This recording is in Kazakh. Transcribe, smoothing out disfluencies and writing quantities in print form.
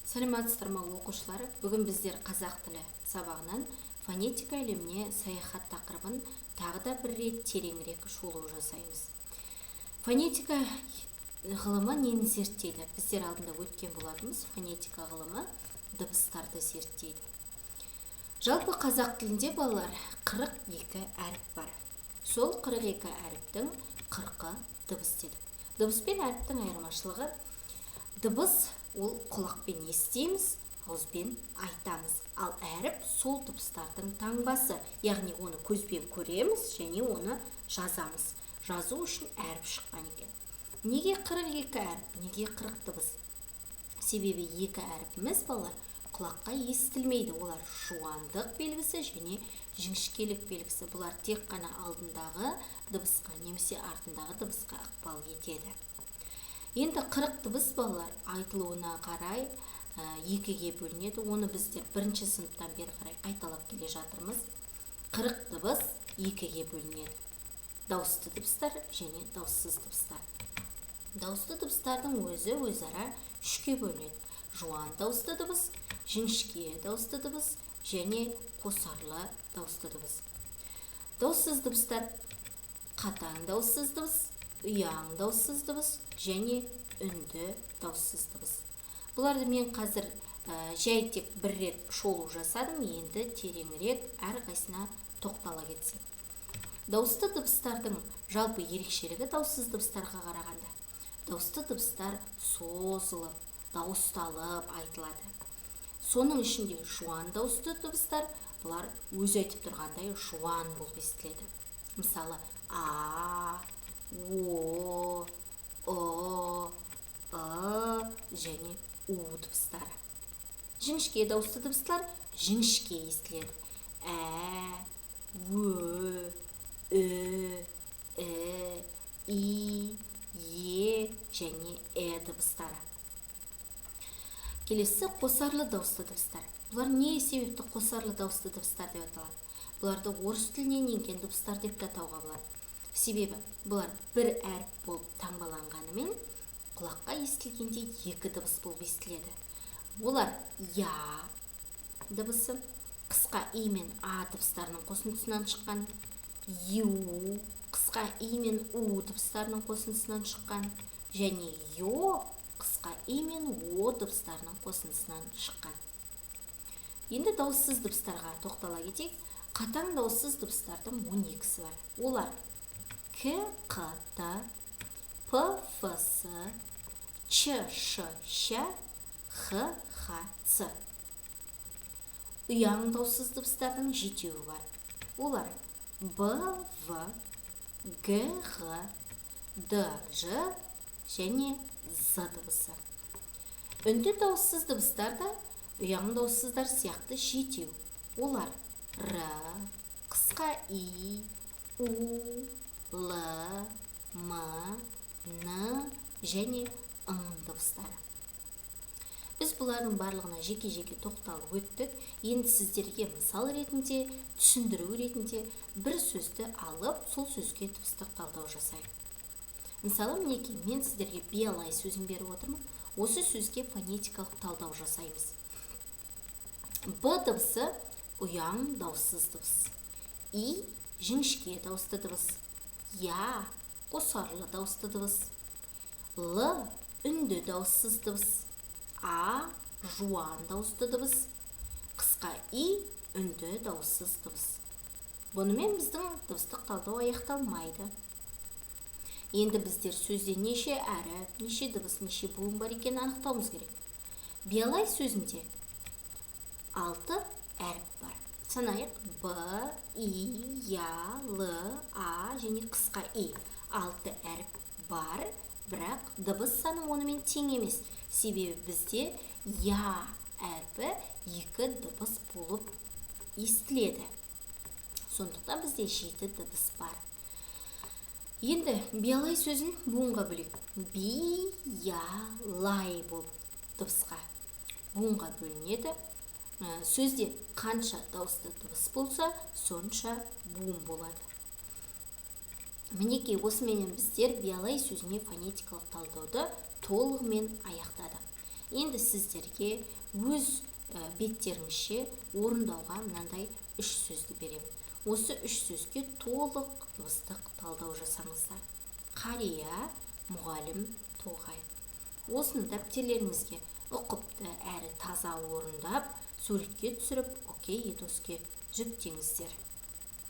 Сәлеметсіздер ме оқушылар? Бүгін біздер қазақ тілі сабағынан фонетика әлеміне саяхат тақырыбын тағы да бір рет тереңірек шолу жасаймыз. Фонетика ғылымы нені зерттейді? Біздер алдында өткен болатынбыз. Фонетика ғылымы дыбыстарды зерттейді. Жалпы қазақ тілінде балалар 42 әріп бар. Сол 42 әріптің 40-ы дыбыс дедік. Дыбыс пен әріптің айырмашылығы: дыбыс ол құлақпен естиміз, ауызбен айтамыз. Ал әріп сол дыбыстардың таңбасы, яғни оны көзбен көреміз және оны жазамыз. Жазу үшін әріп шыққан екен. Неге 42 әріп? Неге 40 дыбыс? Себебі екі әріпіміз балалар құлаққа естілмейді. Олар жуандық белгісі және жіңішкелік белгісі. Бұлар тек қана алдындағы дыбысқа немесе артындағы дыбысқа ықпал етеді. Енді 40 дыбыс балалар айтылуына қарай екіге бөлінеді. Оны біздер бірінші сыныптан бері қарай қайталап келе жатырмыз. 40 дыбыс екіге бөлінеді. Дауысты дыбыстар және дауыссыз дыбыстар. Дауысты дыбыстардың өзі өзара үшке бөлінеді. Жуан дауысты дыбыс, жіңішке дауысты дыбыс және қосарлы дауысты дыбыс. Дауыссыз дыбыстар: қатаң дауыссыз дыбыс, ұяң дауыссыз дыбыс және үнді дауыссыз дыбыс. Бұларды мен қазір жай тек бір рет шолу жасадым. Енді тереңірек әрқайсына тоқтала кетсек. Дауысты дыбыстардың жалпы ерекшелігі дауыссыз дыбыстарға қарағанда: дауысты дыбыстар созылып, дауысталып айтылады. Соның ішінде жуан дауысты дыбыстар, бұлар өзі айтып тұрғандай жуан болып естіледі. Мысалы, а, о, және у дыбыстары. Жіңішке дауысты дыбыстар жіңішке естіледі. Ә, ө, и, е және дыбыстары. Келесі қосарлы дауысты дыбыстар. Бұлар не себепті қосарлы дауысты дыбыстар деп аталады? Бұларды орыс тілінен енген дыбыстар деп атауға болады. Себебі бұлар бір әріп болып таңбаланғанымен құлаққа естілгенде екі дыбыс болып естіледі. Олар я дыбысы, қысқа и мен а дыбыстарының қосындысынан шыққан; ю, қысқа и мен у дыбыстарының қосындысынан шыққан; және йо, қысқа и мен о дыбыстарының қосындысынан шыққан. Енді дауыссыз дыбыстарға тоқтала кетейік. Қатаң дауыссыз дыбыстардың 12-сі бар. Олар к, қ, т, п, ф, с, ч, ш, щ, х, х, ц. Ұяң дауыссыз дыбыстардың 7-і бар. Олар б, в, г, ғ, д, ж және з дыбысы. Үнді дауыссыз дыбыстар да ұяң дауыссыздар сияқты 7-і. Олар р, қысқа и, у, л, м, н және ың дыбыстары. Біз бұлардың барлығына жеке-жеке тоқталып өттік. Енді сіздерге мысал ретінде, түсіндіру ретінде бір сөзді алып, сол сөзге дыбыстық талдау жасайық. Мысалы, мінекей, мен сіздерге биялай сөзін беріп отырмын. Осы сөзге фонетикалық талдау жасаймыз. Б дыбысы ұяң дауыссыз дыбыс. И жіңішке дауысты дыбыс. Я қосарлы дауысты дыбыс. Л үнді дауыссыз дыбыс. А жуан дауысты дыбыс. Қысқа и үнді дауыссыз дыбыс. Бұнымен біздің дыбыстық талдау аяқталмайды. Енді біздер сөзде неше әріп, неше дыбыс, неше буын бар екенін анықтауымыз керек. Биялай сөзінде 6 әріп бар. Санайық: б, и, я, л, а және қысқа и. 6 әріп бар, бірақ дыбыс саны онымен тең емес. Себебі бізде я әрпі 2 дыбыс болып естіледі. Сондықтан бізде 7 дыбыс бар. Енді биялай сөзін буынға бөлейік. Би-я-лай болып дыбысқа буынға бөлінеді. Сөзде қанша дауысты дыбыс болса, сонша буын болады. Мінекей, осыменен біздер биялай сөзіне фонетикалық талдауды толығымен аяқтадық. Енді сіздерге өз беттеріңізше орындауға мынандай 3 сөзді беремін. Осы 3 сөзге толық дыбыстық талдау жасаңыздар. Қария, мұғалім, тоғай. Осыны дәптерлеріңізге ұқыпты әрі таза орындап, суретке түсіріп, окей едоске жүктеңіздер.